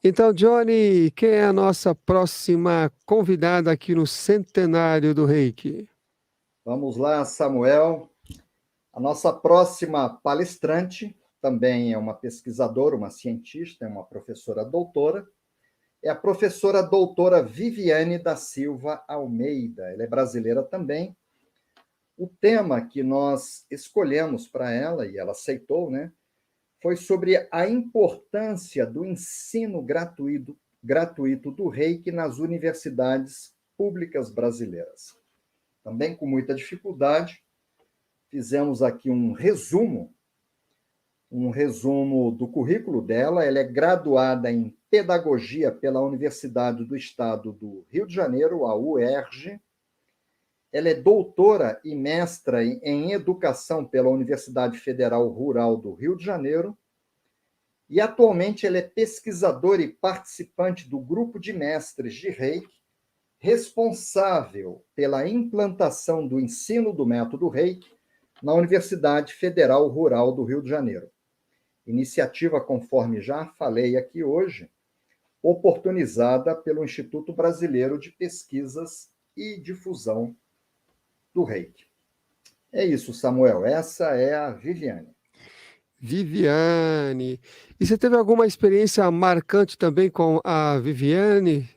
Então, Johnny, quem é a nossa próxima convidada aqui no Centenário do Reiki? Vamos lá, Samuel. A nossa próxima palestrante também é uma pesquisadora, uma cientista, é uma professora doutora. É a professora doutora Viviane da Silva Almeida. Ela é brasileira também. O tema que nós escolhemos para ela, e ela aceitou, né, foi sobre a importância do ensino gratuito do Reiki nas universidades públicas brasileiras. Também com muita dificuldade, fizemos aqui um resumo do currículo dela. Ela é graduada em Pedagogia pela Universidade do Estado do Rio de Janeiro, a UERJ. Ela é doutora e mestra em Educação pela Universidade Federal Rural do Rio de Janeiro. E atualmente ela é pesquisadora e participante do grupo de mestres de Reiki, responsável pela implantação do ensino do método Reiki na Universidade Federal Rural do Rio de Janeiro. Iniciativa, conforme já falei aqui hoje, oportunizada pelo Instituto Brasileiro de Pesquisas e Difusão do Reiki. É isso, Samuel. Essa é a Viviane. Viviane. E você teve alguma experiência marcante também com a Viviane?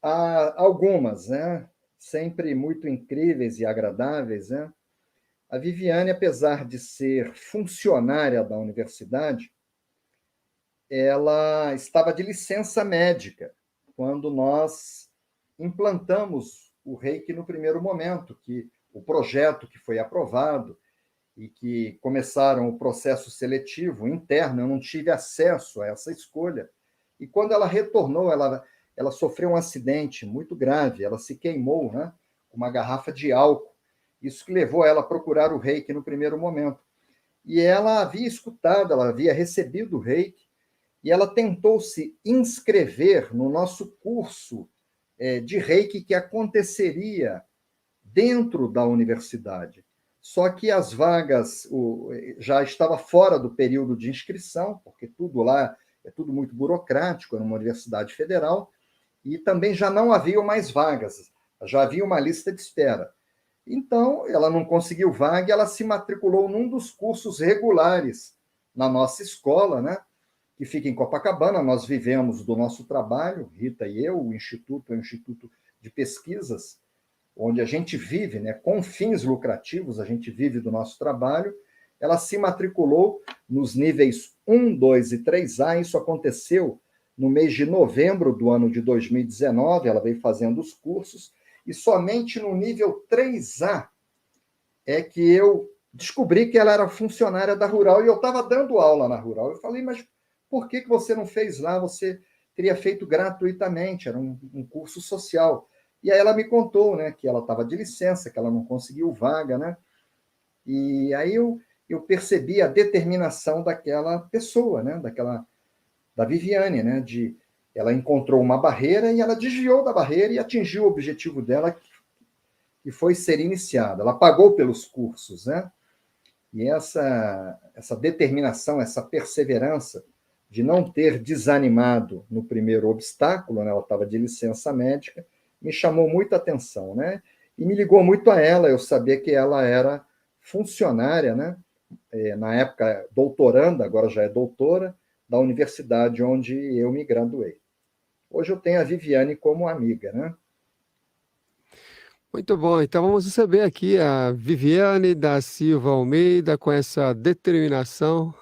Há algumas, né? Sempre muito incríveis e agradáveis, né? A Viviane, apesar de ser funcionária da universidade, ela estava de licença médica quando nós implantamos o Reiki no primeiro momento, que o projeto que foi aprovado e que começaram o processo seletivo interno, eu não tive acesso a essa escolha. E quando ela retornou, ela sofreu um acidente muito grave, ela se queimou, né, com uma garrafa de álcool. Isso que levou ela a procurar o Reiki no primeiro momento. E ela havia escutado, ela havia recebido o Reiki, e ela tentou se inscrever no nosso curso de Reiki que aconteceria dentro da universidade. Só que as vagas já estava fora do período de inscrição, porque tudo lá é tudo muito burocrático, é uma universidade federal, e também já não haviam mais vagas, já havia uma lista de espera. Então, ela não conseguiu vaga e ela se matriculou num dos cursos regulares na nossa escola, né? Que fica em Copacabana. Nós vivemos do nosso trabalho, Rita e eu. O Instituto é um instituto de pesquisas, onde a gente vive, né, com fins lucrativos, a gente vive do nosso trabalho. Ela se matriculou nos níveis 1, 2 e 3A. Isso aconteceu no mês de novembro do ano de 2019. Ela veio fazendo os cursos, e somente no nível 3A é que eu descobri que ela era funcionária da Rural, e eu estava dando aula na Rural. Eu falei, mas por que você não fez lá? Você teria feito gratuitamente, era um curso social. E aí ela me contou, né, que ela estava de licença, que ela não conseguiu vaga, né? E aí eu percebi a determinação daquela pessoa, né, da Viviane, né, ela encontrou uma barreira e ela desviou da barreira e atingiu o objetivo dela, que foi ser iniciada. Ela pagou pelos cursos, né? E essa determinação, essa perseverança de não ter desanimado no primeiro obstáculo, né? Ela estava de licença médica, me chamou muita atenção, né? E me ligou muito a ela. Eu sabia que ela era funcionária, né? Na época doutoranda, agora já é doutora, da universidade onde eu me graduei. Hoje eu tenho a Viviane como amiga, né? Muito bom. Então vamos receber aqui a Viviane da Silva Almeida com essa determinação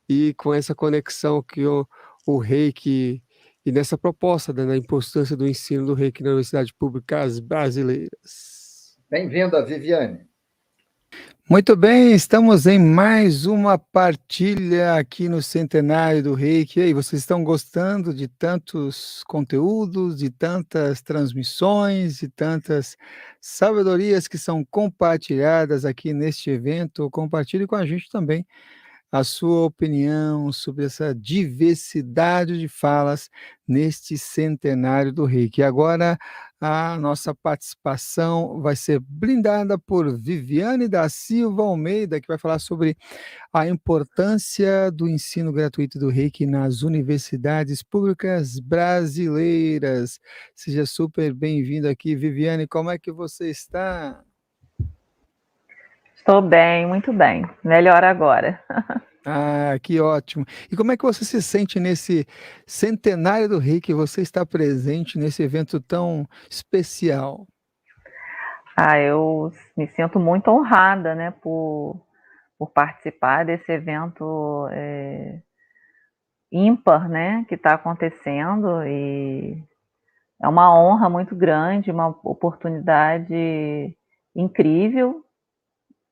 e com essa conexão que o Reiki e nessa proposta, né, da importância do ensino do Reiki na Universidade Públicas Brasileiras. Bem-vinda, Viviane. Muito bem, estamos em mais uma partilha aqui no Centenário do Reiki. E aí, vocês estão gostando de tantos conteúdos, de tantas transmissões, de tantas sabedorias que são compartilhadas aqui neste evento? Compartilhe com a gente também a sua opinião sobre essa diversidade de falas neste centenário do Reiki. Agora, a nossa participação vai ser brindada por Viviane da Silva Almeida, que vai falar sobre a importância do ensino gratuito do Reiki nas universidades públicas brasileiras. Seja super bem-vindo aqui, Viviane. Como é que você está? Estou bem, muito bem. Melhor agora. Ah, que ótimo. E como é que você se sente nesse centenário do Reiki? Você está presente nesse evento tão especial? Eu me sinto muito honrada, né, por participar desse evento ímpar, né, que está acontecendo, e é uma honra muito grande, uma oportunidade incrível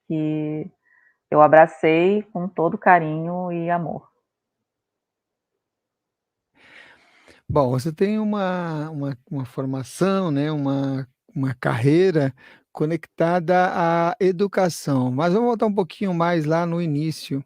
que eu abracei com todo carinho e amor. Bom, você tem uma formação, né, uma carreira conectada à educação, mas vamos voltar um pouquinho mais lá no início.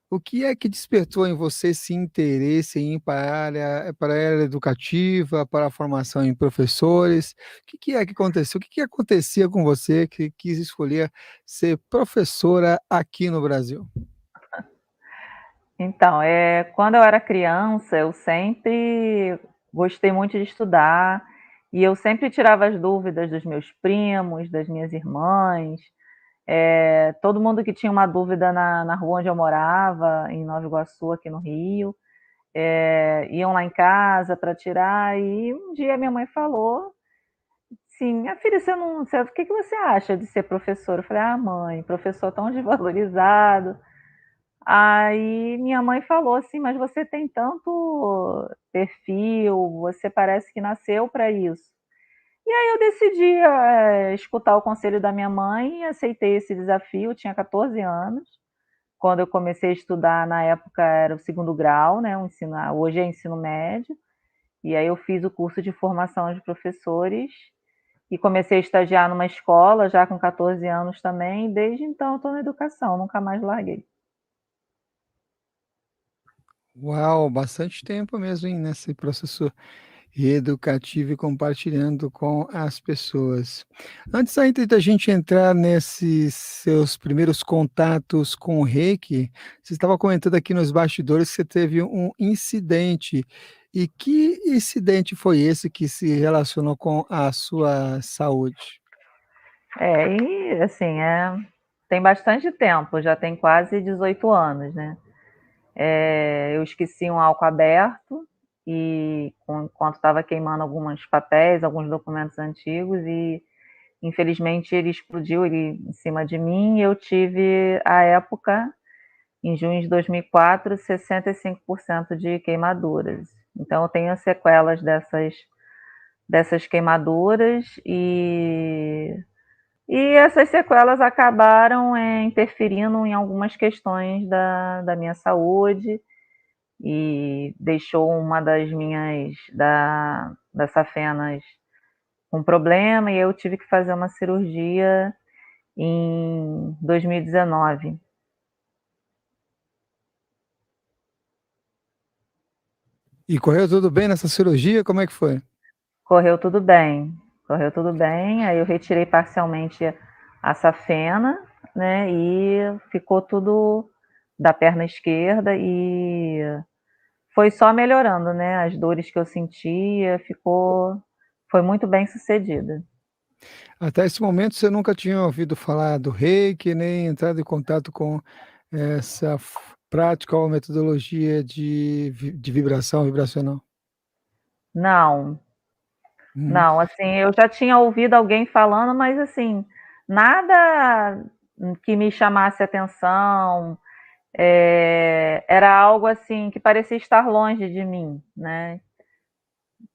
O que é que despertou em você esse interesse em ir para a área educativa, para a formação em professores? O que é que aconteceu? O que acontecia com você que quis escolher ser professora aqui no Brasil? Então, quando eu era criança, eu sempre gostei muito de estudar e eu sempre tirava as dúvidas dos meus primos, das minhas irmãs, todo mundo que tinha uma dúvida na rua onde eu morava, em Nova Iguaçu, aqui no Rio, iam lá em casa para tirar. E um dia minha mãe falou: sim, minha filha, o que você acha de ser professora? Eu falei: ah, mãe, professor tão desvalorizado. Aí minha mãe falou assim: mas você tem tanto perfil, você parece que nasceu para isso. E aí eu decidi escutar o conselho da minha mãe e aceitei esse desafio. Eu tinha 14 anos, quando eu comecei a estudar. Na época era o segundo grau, né? Hoje é ensino médio. E aí eu fiz o curso de formação de professores e comecei a estagiar numa escola já com 14 anos também. Desde então eu estou na educação, nunca mais larguei. Uau, bastante tempo mesmo, hein, nesse processo educativo e compartilhando com as pessoas. Antes ainda da gente entrar nesses seus primeiros contatos com o Reiki, você estava comentando aqui nos bastidores que você teve um incidente. E que incidente foi esse que se relacionou com a sua saúde? E assim, tem bastante tempo, já tem quase 18 anos, né? Eu esqueci um álcool aberto e enquanto estava queimando alguns papéis, alguns documentos antigos, e infelizmente ele explodiu em cima de mim, e eu tive, à época, em junho de 2004, 65% de queimaduras. Então eu tenho sequelas dessas queimaduras, e essas sequelas acabaram interferindo em algumas questões da minha saúde, e deixou uma das safenas com problema, e eu tive que fazer uma cirurgia em 2019. E correu tudo bem nessa cirurgia? Como é que foi? Correu tudo bem, correu tudo bem. Aí eu retirei parcialmente a safena, né, e ficou tudo da perna esquerda, e foi só melhorando, né? As dores que eu sentia, foi muito bem sucedida. Até esse momento você nunca tinha ouvido falar do Reiki, nem entrado em contato com essa prática ou metodologia de vibração vibracional? Não, Uhum. não, assim, eu já tinha ouvido alguém falando, mas assim, nada que me chamasse atenção. Era algo assim que parecia estar longe de mim, né?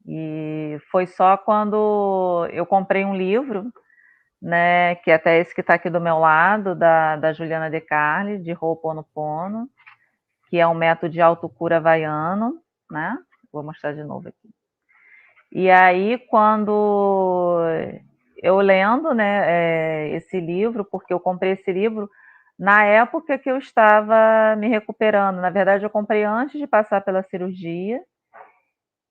E foi só quando eu comprei um livro, né, que até esse que está aqui do meu lado, da Juliana De Carli, de Ho'oponopono, que é um método de autocura havaiano, né? Vou mostrar de novo aqui. E aí, quando eu lendo, né, esse livro, porque eu comprei esse livro na época que eu estava me recuperando. Na verdade, eu comprei antes de passar pela cirurgia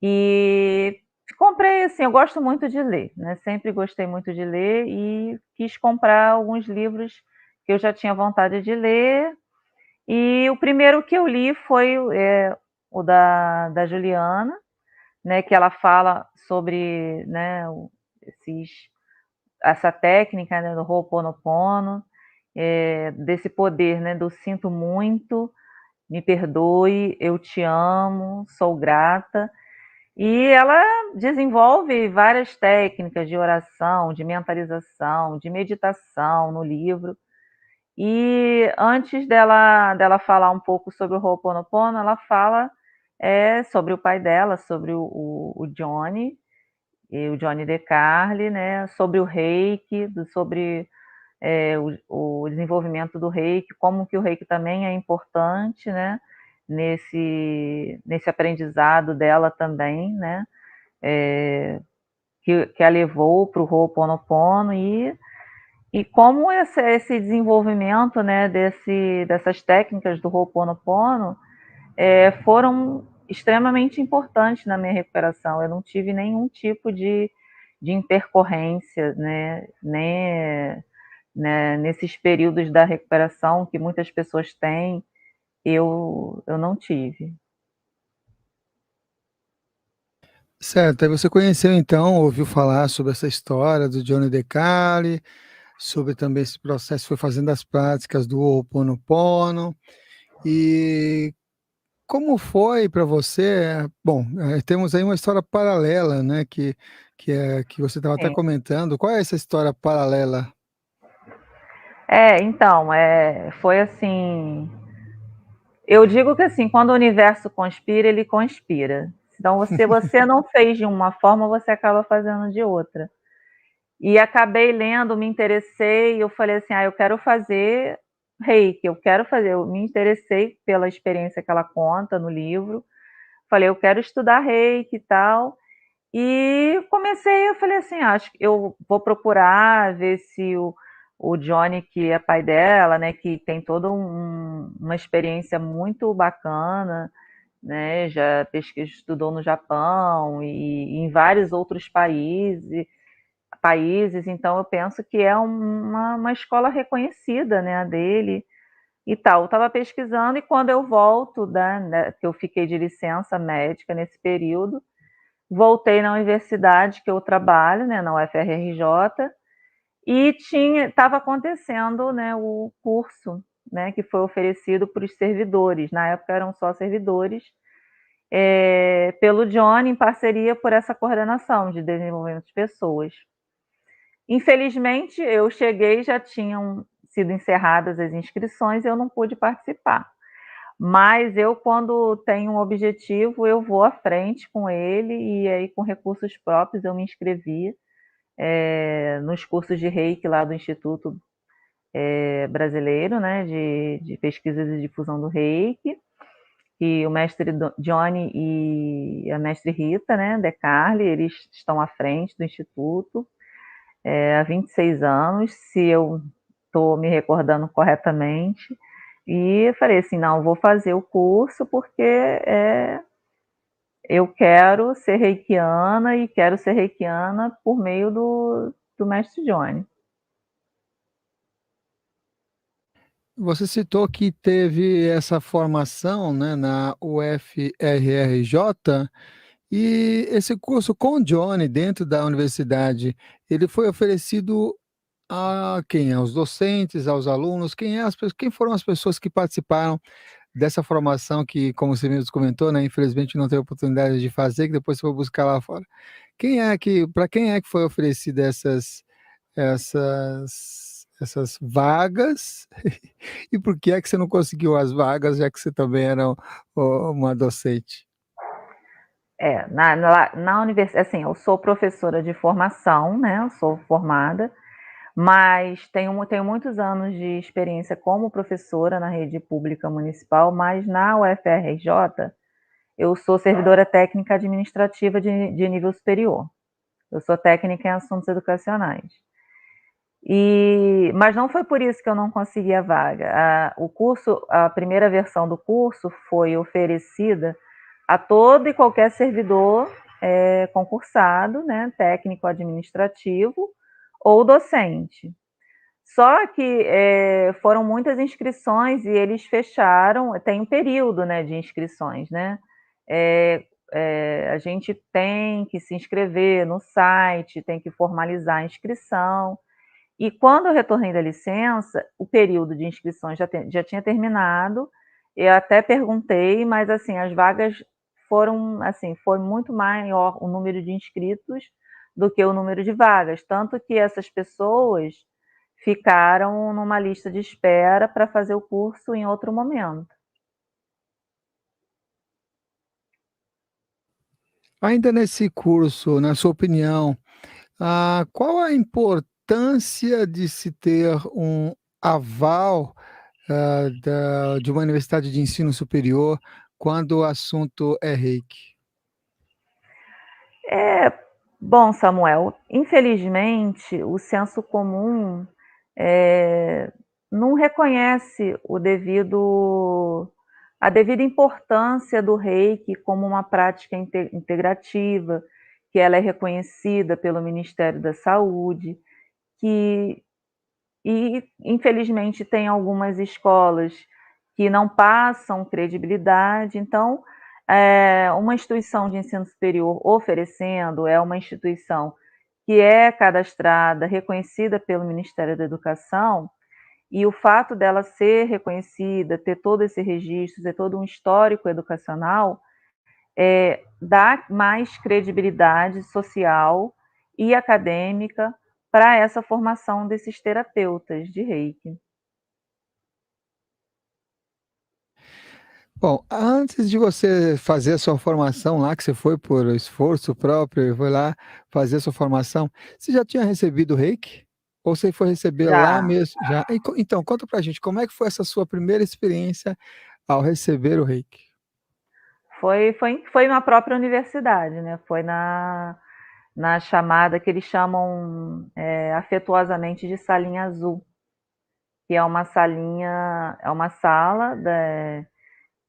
e comprei assim, eu gosto muito de ler, né? Sempre gostei muito de ler e quis comprar alguns livros que eu já tinha vontade de ler. E o primeiro que eu li foi o da Juliana, né? Que ela fala sobre, né, essa técnica, né, do Ho'oponopono, desse poder, né, do sinto muito, me perdoe, eu te amo, sou grata. E ela desenvolve várias técnicas de oração, de mentalização, de meditação no livro. E antes dela falar um pouco sobre o Ho'oponopono, ela fala sobre o pai dela, sobre o Johnny, e o Johnny DeCarli, né, sobre o Reiki, sobre o desenvolvimento do Reiki, como que o Reiki também é importante, né, nesse aprendizado dela também, né, que a levou para o Ho'oponopono e como esse desenvolvimento, né, dessas técnicas do Ho'oponopono foram extremamente importantes na minha recuperação. Eu não tive nenhum tipo de intercorrência, né, nesses períodos da recuperação que muitas pessoas têm, eu não tive. Certo, aí você conheceu então, ouviu falar sobre essa história do Johnny DeCarli, sobre também esse processo, foi fazendo as práticas do Ho'oponopono, e como foi para você? Bom, temos aí uma história paralela, né, que você estava até Sim. comentando. Qual é essa história paralela? Então, foi assim. Eu digo que assim, quando o universo conspira, ele conspira. Então, se você não fez de uma forma, você acaba fazendo de outra. E acabei lendo, me interessei, eu falei assim, eu quero fazer reiki, eu quero fazer. Eu me interessei pela experiência que ela conta no livro. Falei, eu quero estudar reiki e tal. E eu falei assim, acho que eu vou procurar ver se o Johnny, que é pai dela, né, que tem toda uma experiência muito bacana, né, já estudou no Japão e em vários outros países, então eu penso que é uma escola reconhecida, né, a dele e tal. Eu estava pesquisando e quando eu volto, né, que eu fiquei de licença médica nesse período, voltei na universidade que eu trabalho, né, na UFRJ, e estava acontecendo, né, o curso, né, que foi oferecido para os servidores. Na época eram só servidores, pelo Johnny, em parceria por essa coordenação de desenvolvimento de pessoas. Infelizmente, eu cheguei e já tinham sido encerradas as inscrições e eu não pude participar. Mas eu, quando tenho um objetivo, eu vou à frente com ele e aí com recursos próprios eu me inscrevi nos cursos de Reiki lá do Instituto Brasileiro, né, de Pesquisas e Difusão do Reiki, e o mestre Johnny e a mestre Rita, né, DeCarli, eles estão à frente do Instituto há 26 anos, se eu estou me recordando corretamente. E eu falei assim, não, vou fazer o curso porque eu quero ser reikiana e quero ser reikiana por meio do mestre Johnny. Você citou que teve essa formação, né, na UFRJ, e esse curso com o Johnny dentro da universidade, ele foi oferecido a quem? Aos docentes, aos alunos? Quem foram as pessoas que participaram dessa formação que, como você mesmo comentou, né, infelizmente não teve oportunidade de fazer, que depois você foi buscar lá fora. Para quem é que foi oferecida essas vagas? E por que é que você não conseguiu as vagas, já que você também era uma docente? Na universidade, assim, eu sou professora de formação, né? Eu sou formada, mas tenho muitos anos de experiência como professora na rede pública municipal, mas na UFRJ eu sou servidora técnica administrativa de nível superior. Eu sou técnica em assuntos educacionais. Mas não foi por isso que eu não consegui a vaga. A primeira versão do curso foi oferecida a todo e qualquer servidor concursado, né, técnico administrativo ou docente. Só que foram muitas inscrições e eles fecharam, tem um período, né, de inscrições, né? A gente tem que se inscrever no site, tem que formalizar a inscrição. E quando eu retornei da licença, o período de inscrições já tinha terminado. Eu até perguntei, mas assim, as vagas foram, assim, foi muito maior o número de inscritos do que o número de vagas, tanto que essas pessoas ficaram numa lista de espera para fazer o curso em outro momento. Ainda nesse curso, na sua opinião, qual a importância de se ter um aval de uma universidade de ensino superior quando o assunto é reiki? Bom, Samuel, infelizmente o senso comum não reconhece a devida importância do reiki como uma prática integrativa, que ela é reconhecida pelo Ministério da Saúde, e infelizmente tem algumas escolas que não passam credibilidade. Então, uma instituição de ensino superior oferecendo é uma instituição que é cadastrada, reconhecida pelo Ministério da Educação, e o fato dela ser reconhecida, ter todo esse registro, ter todo um histórico educacional, dá mais credibilidade social e acadêmica para essa formação desses terapeutas de Reiki. Bom, antes de você fazer a sua formação lá, que você foi por esforço próprio, foi lá fazer a sua formação, você já tinha recebido reiki? Ou você foi receber lá Já. mesmo? Já? Então, conta pra gente, como é que foi essa sua primeira experiência ao receber o reiki? Foi na própria universidade, né? Foi na chamada que eles chamam afetuosamente de salinha azul, que é uma salinha, é uma sala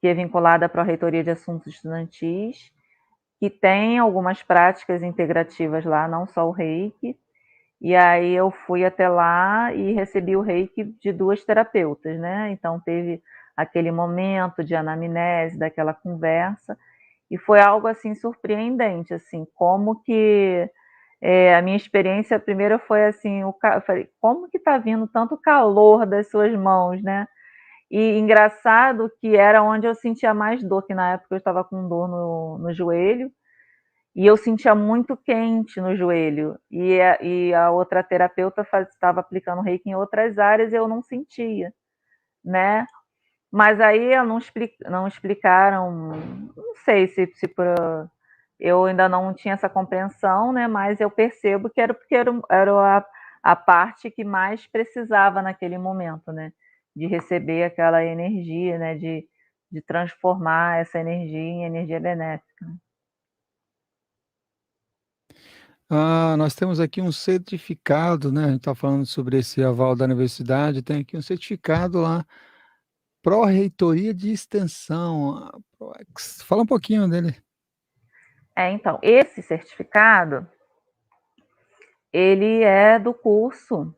que é vinculada à Pró-Reitoria de Assuntos Estudantis, que tem algumas práticas integrativas lá, não só o reiki. E aí eu fui até lá e recebi o reiki de duas terapeutas, né? Então teve aquele momento de anamnese, daquela conversa, e foi algo assim surpreendente, assim, como que a minha experiência primeiro foi assim, eu falei, como que tá vindo tanto calor das suas mãos, né? E engraçado que era onde eu sentia mais dor, que na época eu estava com dor no joelho, e eu sentia muito quente no joelho. E a outra terapeuta estava aplicando reiki em outras áreas e eu não sentia, né? Mas aí não explicaram, não sei se eu ainda não tinha essa compreensão, né? Mas eu percebo que era porque era a parte que mais precisava naquele momento, né? De receber aquela energia, né? De transformar essa energia em energia benéfica. Nós temos aqui um certificado, né? A gente está falando sobre esse aval da universidade, tem aqui um certificado lá, Pró-Reitoria de Extensão, a Proex. Fala um pouquinho dele. Então, esse certificado, ele é do curso,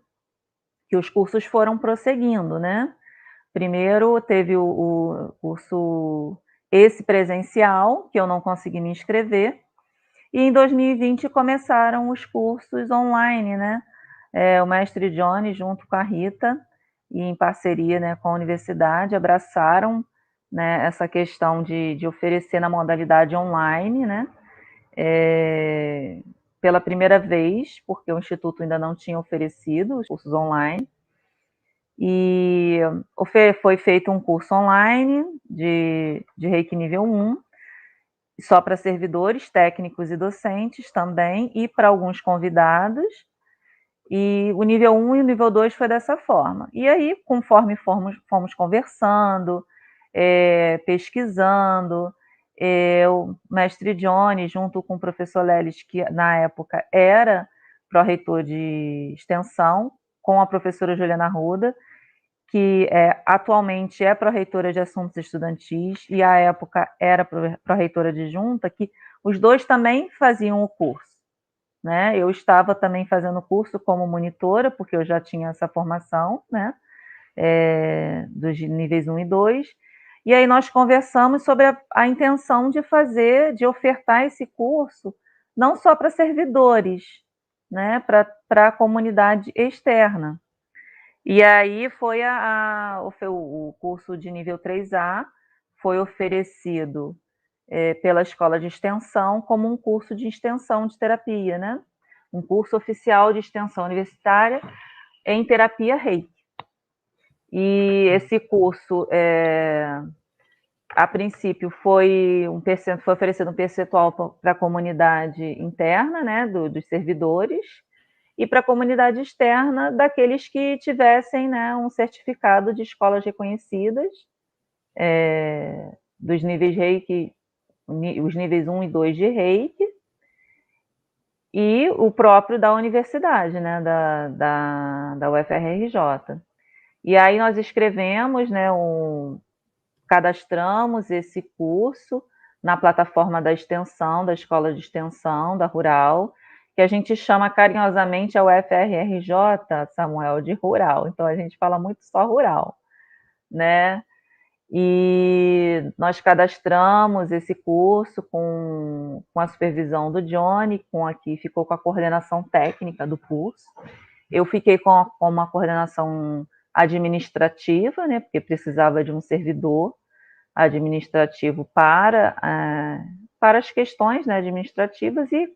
que os cursos foram prosseguindo, né? Primeiro teve o curso esse presencial, que eu não consegui me inscrever, e em 2020 começaram os cursos online, né? O mestre Johnny, junto com a Rita, e em parceria, né, com a universidade, abraçaram, né, essa questão de oferecer na modalidade online, né? Pela primeira vez, porque o Instituto ainda não tinha oferecido os cursos online. E foi feito um curso online de Reiki nível 1, só para servidores, técnicos e docentes também, e para alguns convidados. E o nível 1 e o nível 2 foi dessa forma. E aí, conforme fomos conversando, pesquisando, o mestre Johnny, junto com o professor Lelis, que na época era pró-reitor de extensão, com a professora Juliana Arruda, que atualmente é pró-reitora de Assuntos Estudantis e, à época, era pró-reitora adjunta, que os dois também faziam o curso, né? Eu estava também fazendo o curso como monitora, porque eu já tinha essa formação, né? Dos níveis 1 e 2, e aí nós conversamos sobre a intenção de ofertar esse curso, não só para servidores, né? Para a comunidade externa. E aí foi o curso de nível 3A, foi oferecido pela escola de extensão como um curso de extensão de terapia, né? Um curso oficial de extensão universitária em terapia Reiki. E esse curso, a princípio, foi oferecido um percentual para a comunidade interna, né, dos servidores, e para a comunidade externa, daqueles que tivessem, né, um certificado de escolas reconhecidas, dos níveis Reiki, os níveis 1 e 2 de Reiki, e o próprio da universidade, né, da UFRJ. E aí nós escrevemos, né, cadastramos esse curso na plataforma da extensão, da escola de extensão, da Rural, que a gente chama carinhosamente a UFRJ, Samuel, de Rural. Então a gente fala muito só Rural, né? E nós cadastramos esse curso com a supervisão do Johnny, ficou com a coordenação técnica do curso. Eu fiquei com uma coordenação administrativa, né, porque precisava de um servidor administrativo para as questões, né, administrativas, e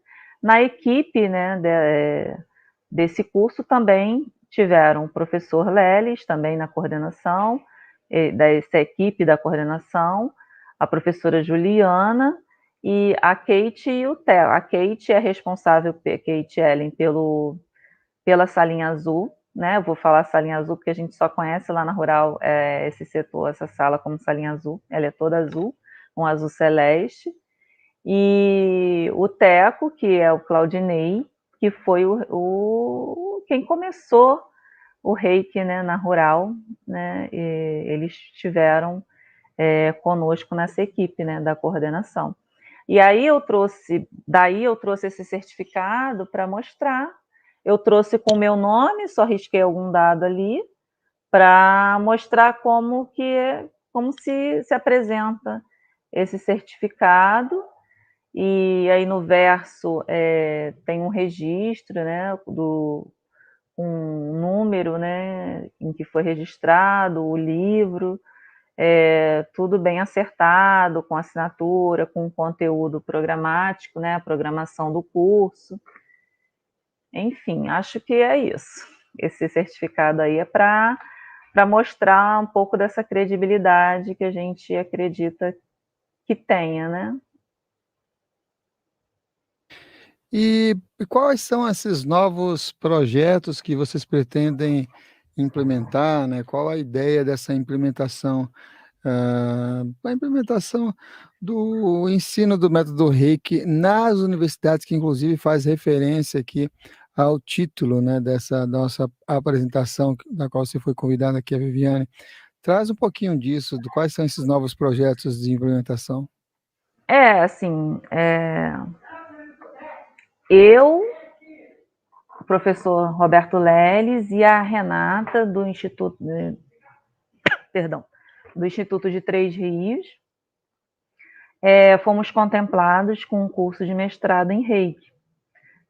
na equipe, né, desse curso também tiveram o professor Leles, também na coordenação, dessa equipe da coordenação, a professora Juliana e a Kate e o Theo. A Kate é responsável, Kate Ellen, pela salinha azul, né? Eu vou falar salinha azul porque a gente só conhece lá na Rural esse setor, essa sala como salinha azul. Ela é toda azul, um azul celeste. E o Teco, que é o Claudinei, que foi quem começou o Reiki, né, na Rural, né? E eles estiveram conosco nessa equipe, né, da coordenação. E aí daí eu trouxe esse certificado para mostrar. Eu trouxe com o meu nome, só risquei algum dado ali, para mostrar como se apresenta esse certificado. E aí no verso tem um registro, né, um número, né, em que foi registrado o livro, tudo bem acertado, com assinatura, com conteúdo programático, né, a programação do curso. Enfim, acho que é isso. Esse certificado aí é para mostrar um pouco dessa credibilidade que a gente acredita que tenha, né? E quais são esses novos projetos que vocês pretendem implementar, né? Qual a ideia dessa implementação? A implementação do ensino do método Reiki nas universidades, que inclusive faz referência aqui ao título, né, dessa nossa apresentação, da qual você foi convidada aqui, a Viviane. Traz um pouquinho disso, quais são esses novos projetos de implementação? Assim, eu, o professor Roberto Leles e a Renata do Instituto, do Instituto de Três Rios, fomos contemplados com um curso de mestrado em Reiki,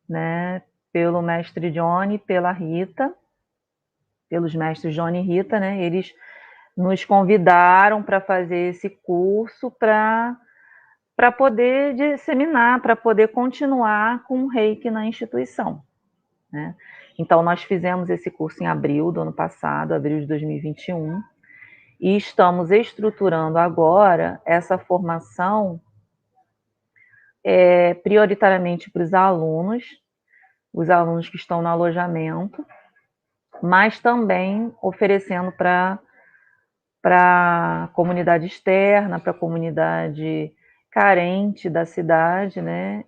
né, pelo mestre Johnny, pela Rita, pelos mestres Johnny e Rita, né, eles nos convidaram para fazer esse curso para poder disseminar, para poder continuar com o Reiki na instituição, né? Então, nós fizemos esse curso em abril do ano passado, abril de 2021, e estamos estruturando agora essa formação prioritariamente para os alunos que estão no alojamento, mas também oferecendo para a comunidade externa, para a comunidade carente da cidade, né?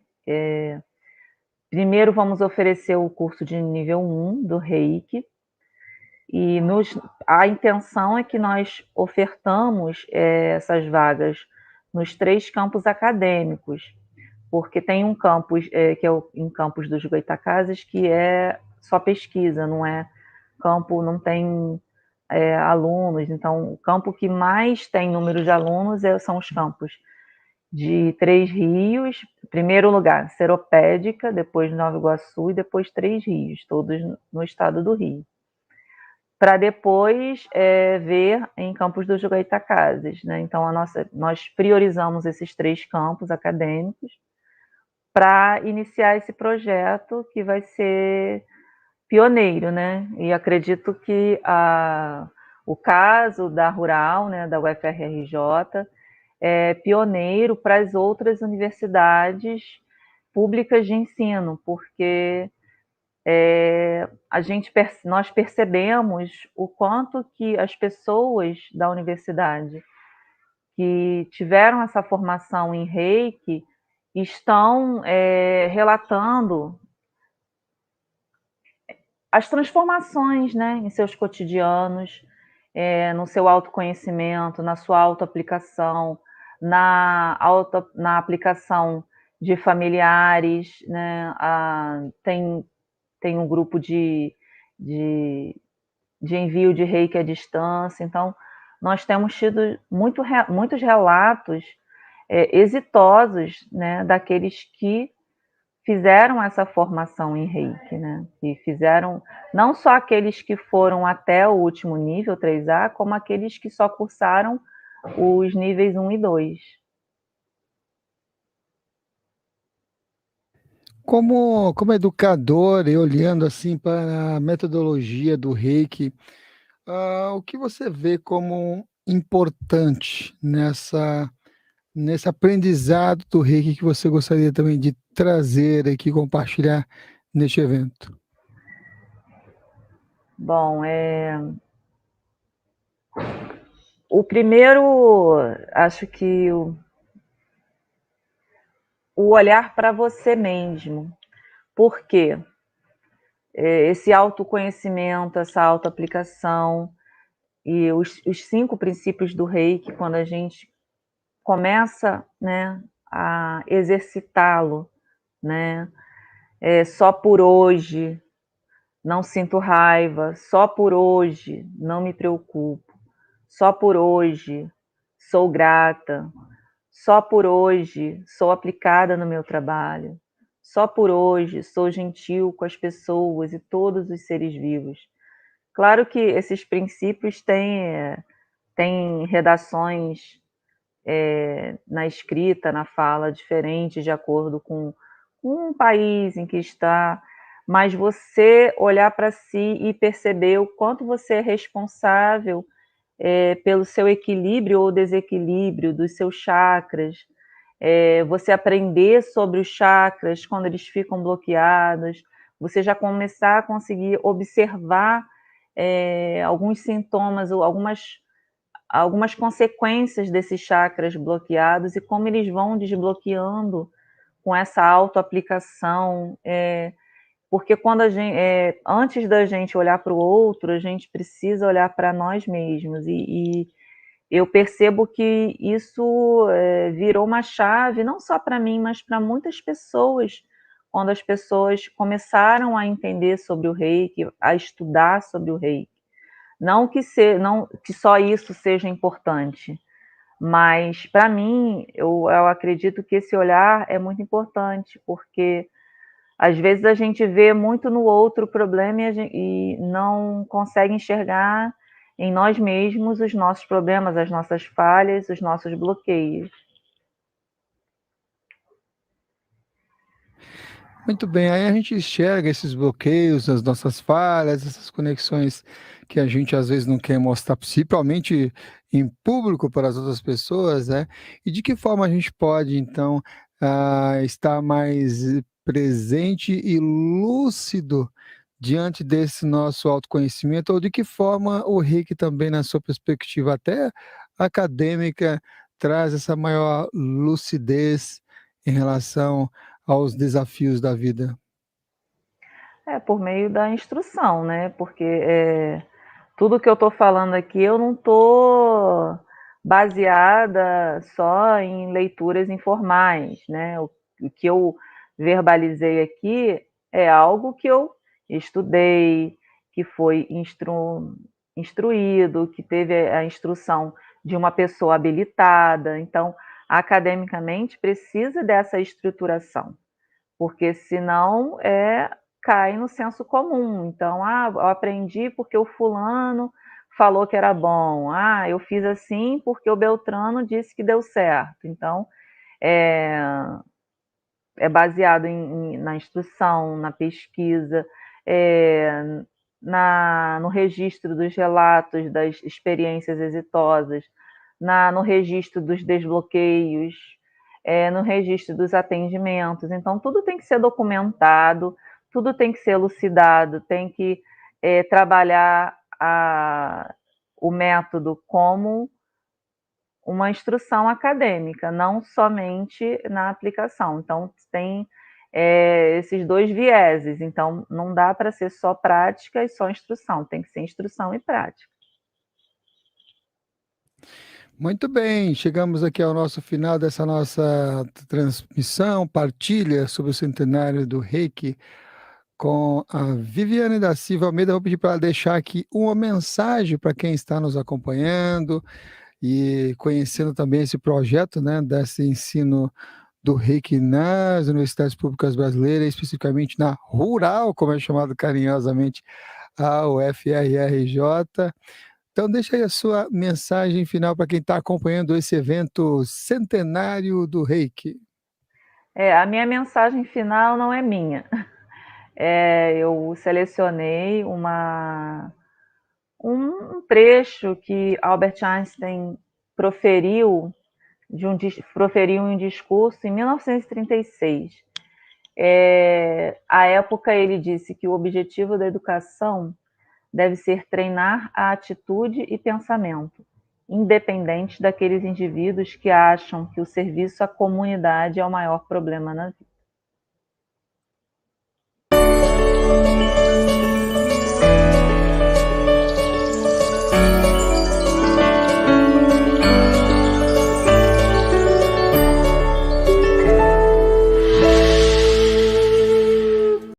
Primeiro vamos oferecer o curso de nível 1 do Reiki, E a intenção é que nós ofertamos essas vagas nos 3 campos acadêmicos, porque tem um campus, que é em Campos dos Goytacazes, que é só pesquisa, não é campo, não tem alunos. Então, o campo que mais tem número de alunos são os campos de Três Rios, primeiro lugar, Seropédica, depois Nova Iguaçu e depois Três Rios, todos no estado do Rio. Para depois ver em Campos dos Goytacazes, né? Então, nós priorizamos esses 3 campos acadêmicos para iniciar esse projeto que vai ser pioneiro, né? E acredito que o caso da Rural, né, da UFRJ, é pioneiro para as outras universidades públicas de ensino, porque nós percebemos o quanto que as pessoas da universidade que tiveram essa formação em Reiki estão relatando as transformações, né, em seus cotidianos, no seu autoconhecimento, na sua autoaplicação, na aplicação de familiares, né, tem um grupo de envio de reiki à distância. Então, nós temos tido muitos relatos exitosos, né, daqueles que fizeram essa formação em reiki, né, e fizeram não só aqueles que foram até o último nível 3A, como aqueles que só cursaram os níveis 1 e 2. Como educador e olhando assim para a metodologia do Reiki, o que você vê como importante nesse aprendizado do Reiki que você gostaria também de trazer aqui, compartilhar neste evento? Bom, o primeiro, acho que o olhar para você mesmo. Por quê? Esse autoconhecimento, essa autoaplicação e os 5 princípios do Reiki, quando a gente começa, né, a exercitá-lo, né, só por hoje não sinto raiva, só por hoje não me preocupo, só por hoje sou grata, só por hoje sou aplicada no meu trabalho, só por hoje sou gentil com as pessoas e todos os seres vivos. Claro que esses princípios têm redações na escrita, na fala, diferentes de acordo com um país em que está, mas você olhar para si e perceber o quanto você é responsável pelo seu equilíbrio ou desequilíbrio dos seus chakras, você aprender sobre os chakras quando eles ficam bloqueados, você já começar a conseguir observar alguns sintomas ou algumas consequências desses chakras bloqueados e como eles vão desbloqueando com essa autoaplicação, porque quando antes da gente olhar para o outro, a gente precisa olhar para nós mesmos, e eu percebo que isso virou uma chave, não só para mim, mas para muitas pessoas, quando as pessoas começaram a entender sobre o Reiki, a estudar sobre o Reiki. Não que só isso seja importante, mas para mim, eu acredito que esse olhar é muito importante, porque às vezes a gente vê muito no outro o problema e não consegue enxergar em nós mesmos os nossos problemas, as nossas falhas, os nossos bloqueios. Muito bem, aí a gente enxerga esses bloqueios, as nossas falhas, essas conexões que a gente às vezes não quer mostrar, principalmente em público para as outras pessoas, né? E de que forma a gente pode, então, estar mais presente e lúcido diante desse nosso autoconhecimento, ou de que forma o Reiki também, na sua perspectiva até acadêmica, traz essa maior lucidez em relação aos desafios da vida? Por meio da instrução, né? Porque tudo que eu estou falando aqui, eu não estou baseada só em leituras informais, né? O que eu verbalizei aqui é algo que eu estudei, que foi instruído, que teve a instrução de uma pessoa habilitada. Então, academicamente, precisa dessa estruturação, porque senão cai no senso comum. Então, eu aprendi porque o fulano falou que era bom. Eu fiz assim porque o Beltrano disse que deu certo. Então, é, baseado na instrução, na pesquisa, no registro dos relatos das experiências exitosas, no registro dos desbloqueios, no registro dos atendimentos. Então, tudo tem que ser documentado, tudo tem que ser elucidado, tem que trabalhar o método como uma instrução acadêmica, não somente na aplicação. Então, tem esses dois vieses. Então, não dá para ser só prática e só instrução, tem que ser instrução e prática. Muito bem, chegamos aqui ao nosso final dessa nossa transmissão, partilha sobre o centenário do Reiki com a Viviane da Silva Almeida. Vou pedir para ela deixar aqui uma mensagem para quem está nos acompanhando e conhecendo também esse projeto, né, desse ensino do Reiki nas universidades públicas brasileiras, especificamente na Rural, como é chamado carinhosamente a UFRJ. Então, deixa aí a sua mensagem final para quem está acompanhando esse evento centenário do Reiki. A minha mensagem final não é minha. Eu selecionei um trecho que Albert Einstein proferiu em um discurso em 1936. À época, ele disse que o objetivo da educação deve ser treinar a atitude e pensamento, independente daqueles indivíduos que acham que o serviço à comunidade é o maior problema na vida.